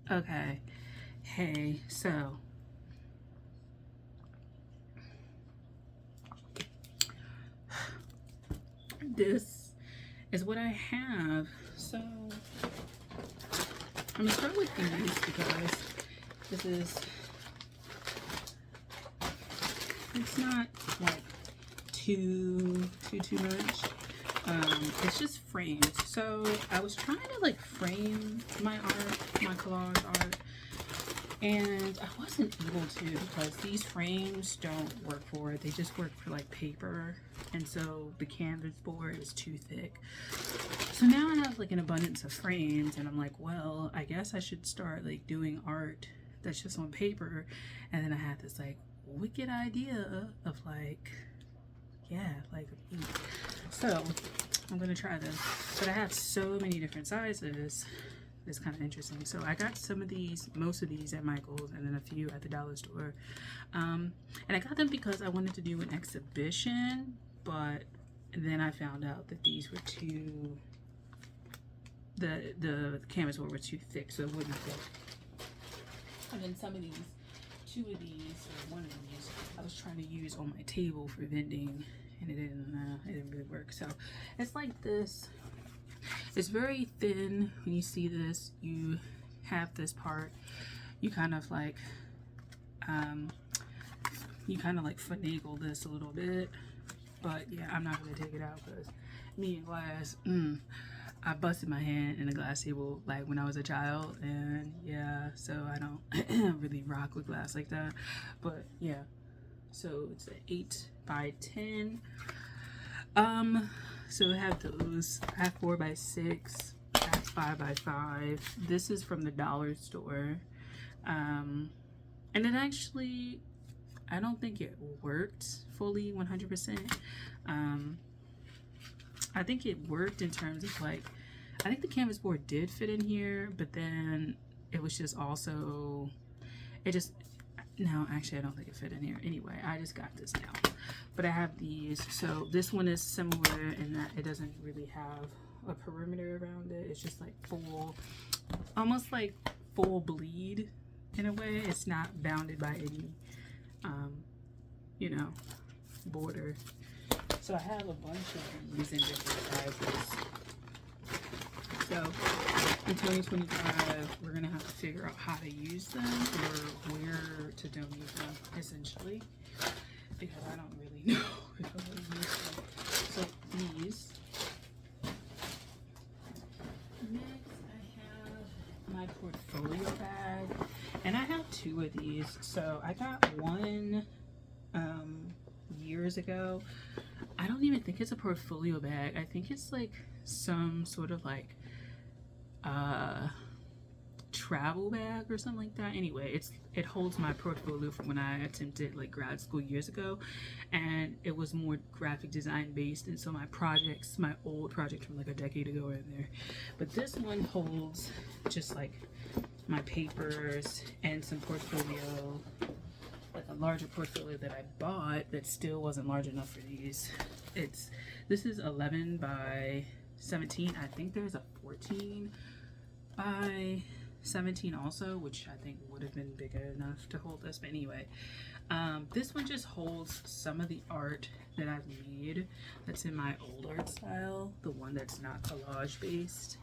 Okay, hey, so this is what I have. So I'm gonna start with these because this is, it's not like too much. It's just frames. So I was trying to like frame my art, my collage art, and I wasn't able to because these frames don't work for it. They just work for like paper, and so the canvas board is too thick. So now I have like an abundance of frames, and I'm like, well, I guess I should start like doing art that's just on paper. And then I had this like wicked idea of like, yeah, like so I'm gonna try this, but I have so many different sizes. It's kind of interesting. So I got some of these, most of these at Michael's, and then a few at the dollar store. And I got them because I wanted to do an exhibition, but then I found out that these were too, the canvas board were too thick, so it wouldn't fit. And then some of these, two of these, or one of these, I was trying to use on my table for vending, and it didn't really work. So it's like this. It's very thin. When you see this, you have this part. You kind of like, finagle this a little bit. But yeah, I'm not gonna take it out because me and glass, I busted my hand in a glass table like when I was a child, and yeah, so I don't really rock with glass like that. But yeah, so it's an 8 by 10. So I have those. I have 4 by 6. I have 5 by 5. This is from the dollar store. And it actually, I don't think it worked fully 100%. I think it worked in terms of like, I think the canvas board did fit in here, but then it was just also, it just, no, actually I don't think it fit in here. Anyway, I just got this now. But I have these. So this one is similar in that it doesn't really have a perimeter around it. It's just like full, almost like full bleed in a way. It's not bounded by any, you know, border. So I have a bunch of these in different sizes. So in 2025, we're gonna have to figure out how to use them or where to donate them, essentially, because I don't really know if I'm gonna use them. So these. Next, I have my portfolio bag, and I have 2 of these. So I got one years ago. I don't even think it's a portfolio bag. I think it's like some sort of like travel bag or something like that. Anyway, it holds my portfolio from when I attempted like grad school years ago, and it was more graphic design based, and so my projects, my old project from like a decade ago, are in there. But this one holds just like my papers and some portfolio, like a larger portfolio that I bought that still wasn't large enough for these. This is 11 by 17. I think there's a 14 by 17 also, which I think would have been bigger enough to hold this. But anyway, this one just holds some of the art that I've made that's in my old art style, the one that's not collage based.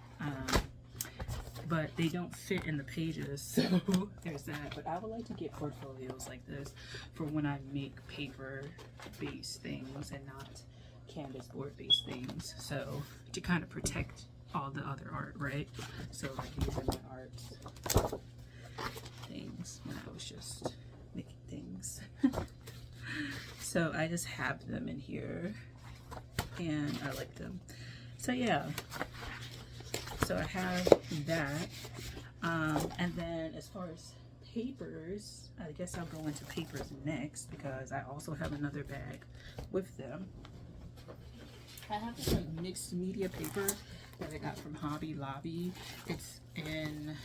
But they don't fit in the pages, so there's that. But I would like to get portfolios like this for when I make paper based things and not canvas board based things, so to kind of protect all the other art, right? So like these are my art things when I was just making things. So I just have them in here and I like them. So yeah, so I have that, and then as far as papers, I guess I'll go into papers next because I also have another bag with them. I have this like mixed media paper that I got from Hobby Lobby. It's in,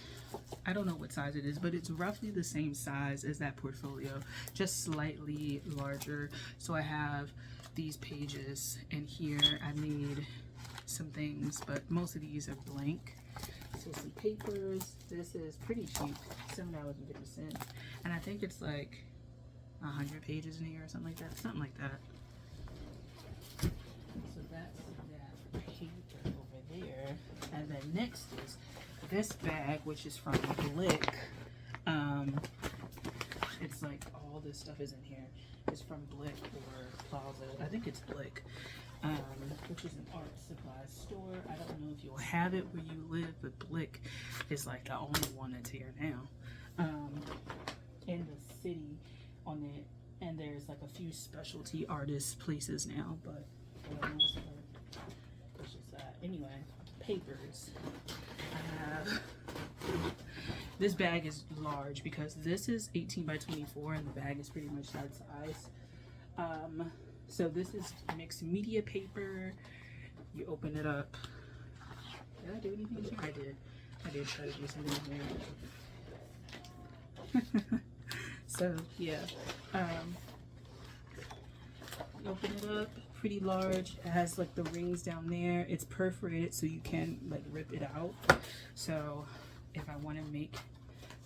I don't know what size it is, but it's roughly the same size as that portfolio, just slightly larger. So I have these pages, and here I made some things, but most of these are blank. So So some papers. This is pretty cheap, $7.50, and I think it's like 100 pages in here or something like that. Something like that. So that's that paper over there. And then next is this bag, which is from Blick. It's like all this stuff is in here. It's from Blick or Plaza. I think it's Blick, which is an art supply store. I don't know if you'll have it where you live, but Blick is like the only one that's here now in the city on it. And there's like a few specialty artist places now, but for the most part, it's just that. Anyway, papers. I have this bag is large because this is 18 by 24 and the bag is pretty much that size. So this is mixed media paper. You open it up. Did I do anything here? I did. I did try to do something here. So yeah, you open it up, pretty large. It has like the rings down there. It's perforated so you can like rip it out. So if I want to make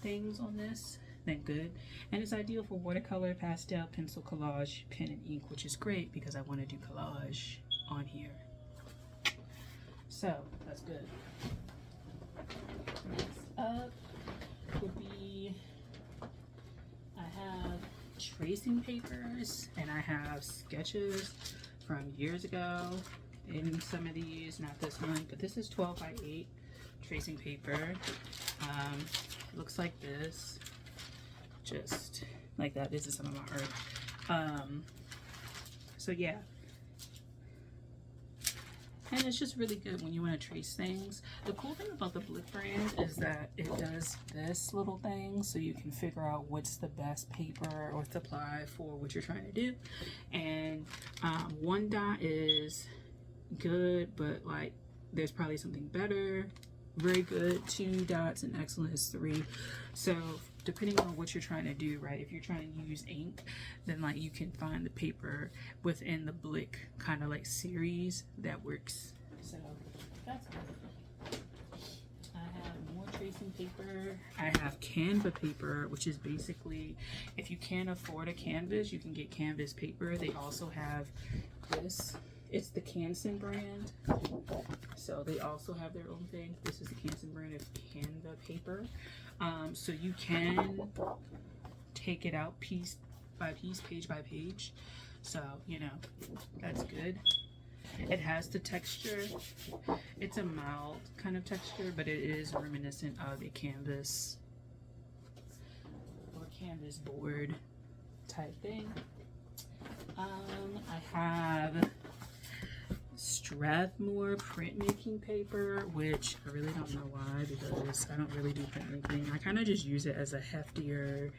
things on this, then good. And it's ideal for watercolor, pastel, pencil, collage, pen, and ink, which is great because I want to do collage on here. So that's good. Next up would be, I have tracing papers and I have sketches from years ago in some of these, not this one, but this is 12 by 8 tracing paper. Looks like this, just like that. This is some of my art. So yeah, and it's just really good when you want to trace things. The cool thing about the Blick brand is that it does this little thing so you can figure out what's the best paper or supply for what you're trying to do. And one dot is good, but like there's probably something better. Very good, 2 dots, and excellent is 3. So depending on what you're trying to do, right? If you're trying to use ink, then like you can find the paper within the Blick kind of like series that works. So that's good. I have more tracing paper. I have Canva paper, which is basically, if you can't afford a canvas, you can get canvas paper. They also have this. It's the Canson brand, so they also have their own thing. This is the Canson brand of Canva paper. So you can take it out piece by piece, page by page. So, you know, that's good. It has the texture. It's a mild kind of texture, but it is reminiscent of a canvas or canvas board type thing. I have Strathmore printmaking paper, which I really don't know why, because I don't really do printmaking. I kind of just use it as a heftier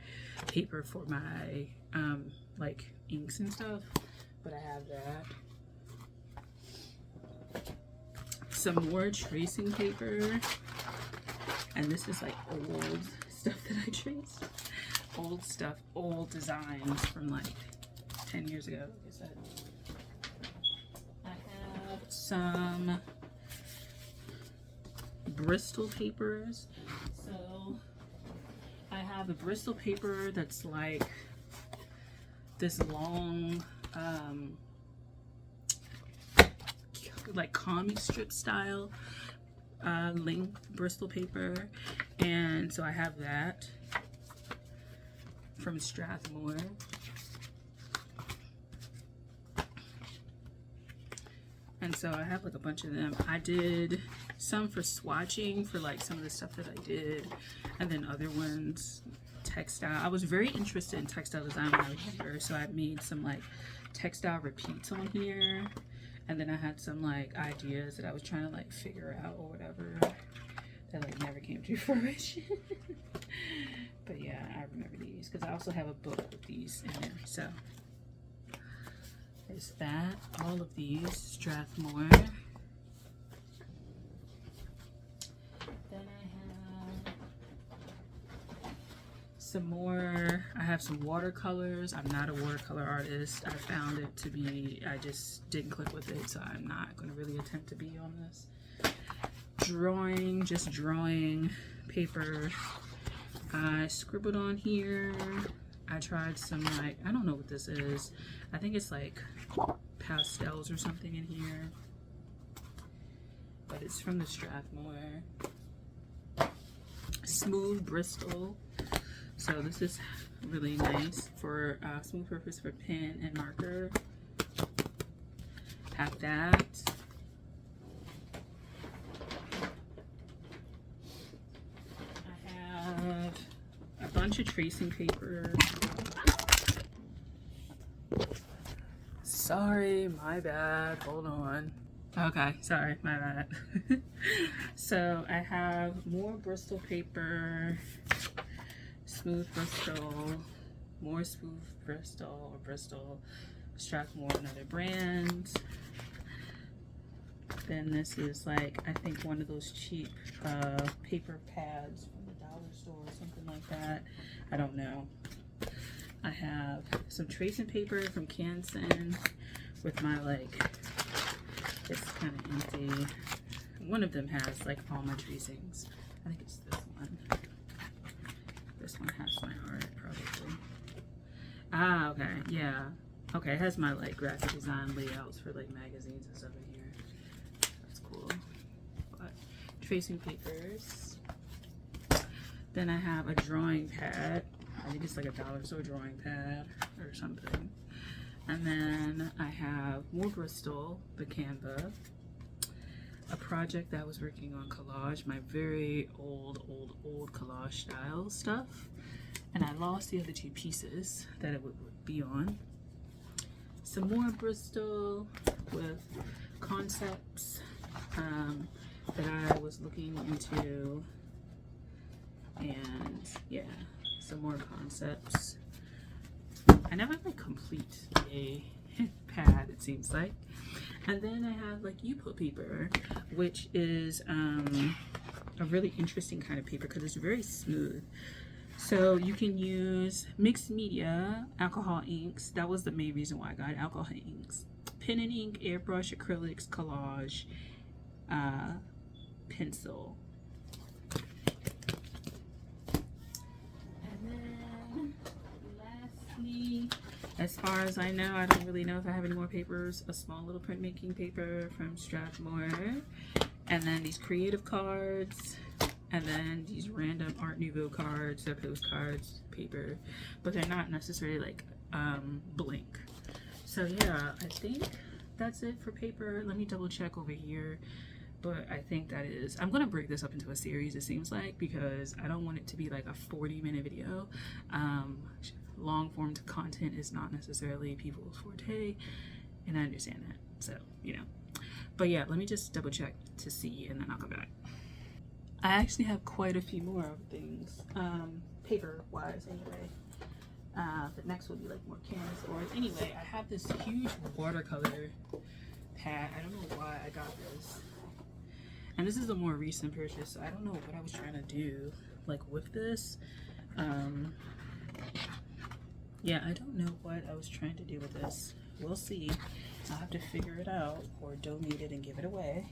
paper for my like inks and stuff, but I have that. Some more tracing paper, and this is like old stuff that I traced. Old stuff, old designs from like 10 years ago, like I said. Some Bristol papers. So I have a Bristol paper that's like this long like comic strip style length Bristol paper, and so I have that from Strathmore. And so I have like a bunch of them. I did some for swatching for like some of the stuff that I did, and then other ones textile. I was very interested in textile design when I was younger, so I made some like textile repeats on here, and then I had some like ideas that I was trying to like figure out or whatever that like never came to fruition. But yeah, I remember these because I also have a book with these in there. So there's that. All of these Strathmore. Then I have some more. I have some watercolors. I'm not a watercolor artist. I found it to be, I just didn't click with it, so I'm not going to really attempt to be on this. drawing, just drawing paper. I scribbled on here. I tried some, like, I don't know what this is. I think it's like pastels or something in here. But it's from the Strathmore. Smooth Bristol. So this is really nice for smooth purpose for pen and marker. Have that. I have a bunch of tracing paper. Sorry, my bad. Hold on. Okay, sorry, my bad. So I have more Bristol paper, smooth Bristol, more smooth Bristol or Bristol, Strathmore, another brand. Then this is like, I think one of those cheap paper pads from the dollar store or something like that. I don't know. I have some tracing paper from Canson with my, like, it's kind of empty. One of them has like all my tracings. I think it's this one. This one has my art probably. Ah, okay, yeah. Okay, it has my like graphic design layouts for like magazines and stuff in here. That's cool. But tracing papers. Then I have a drawing pad. I think it's like a dollar store drawing pad or something. And then I have more Bristol, the Canva, a project that I was working on collage, my very old collage style stuff. And I lost the other two pieces that it would be on. Some more Bristol with concepts that I was looking into. And yeah, some more concepts. I never like complete a pad, it seems like. And then I have like Yupo paper, which is a really interesting kind of paper because it's very smooth. So you can use mixed media, alcohol inks. That was the main reason why I got alcohol inks. Pen and ink, airbrush, acrylics, collage, pencil. As far as I know, I don't really know if I have any more papers. A small little printmaking paper from Strathmore. And then these creative cards. And then these random Art Nouveau cards. They're postcards paper. But they're not necessarily like blank. So yeah, I think that's it for paper. Let me double check over here. But I think that is, I'm going to break this up into a series, it seems like, because I don't want it to be like a 40-minute video. Long form content is not necessarily people's forte, and I understand that, so you know. But yeah, let me just double check to see, and then I'll come back. I actually have quite a few more things, paper wise anyway. The next will be like more canvas or anyway. I have this huge watercolor pad. I don't know why I got this, and this is a more recent purchase, so I don't know what I was trying to do like with this. Yeah, I don't know what I was trying to do with this. We'll see. I'll have to figure it out or donate it and give it away.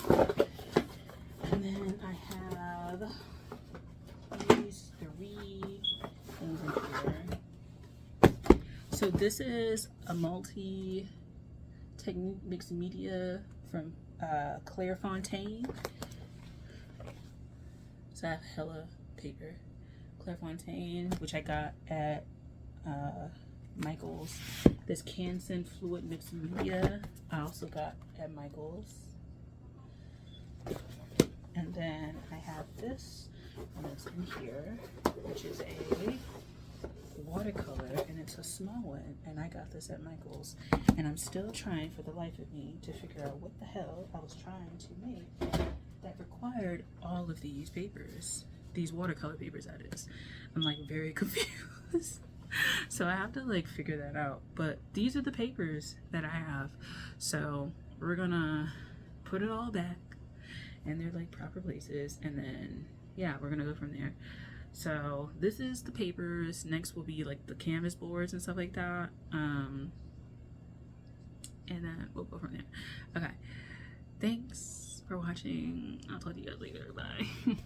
And then I have these 3 things in here. So this is a multi-technique mixed media from Claire Fontaine. So I have hella paper. Claire Fontaine, which I got at Michael's. This Canson fluid mixed media I also got at Michael's. And then I have this one that's in here, which is a watercolor, and it's a small one, and I got this at Michael's. And I'm still trying for the life of me to figure out what the hell I was trying to make that required all of these papers, these watercolor papers that is. I'm like very confused. So I have to like figure that out, but these are the papers that I have, so we're gonna put it all back and they're like proper places, and then yeah, we're gonna go from there. So this is the papers. Next will be like the canvas boards and stuff like that, and then we'll go from there. Okay, thanks for for watching. I'll talk to you guys later. Bye.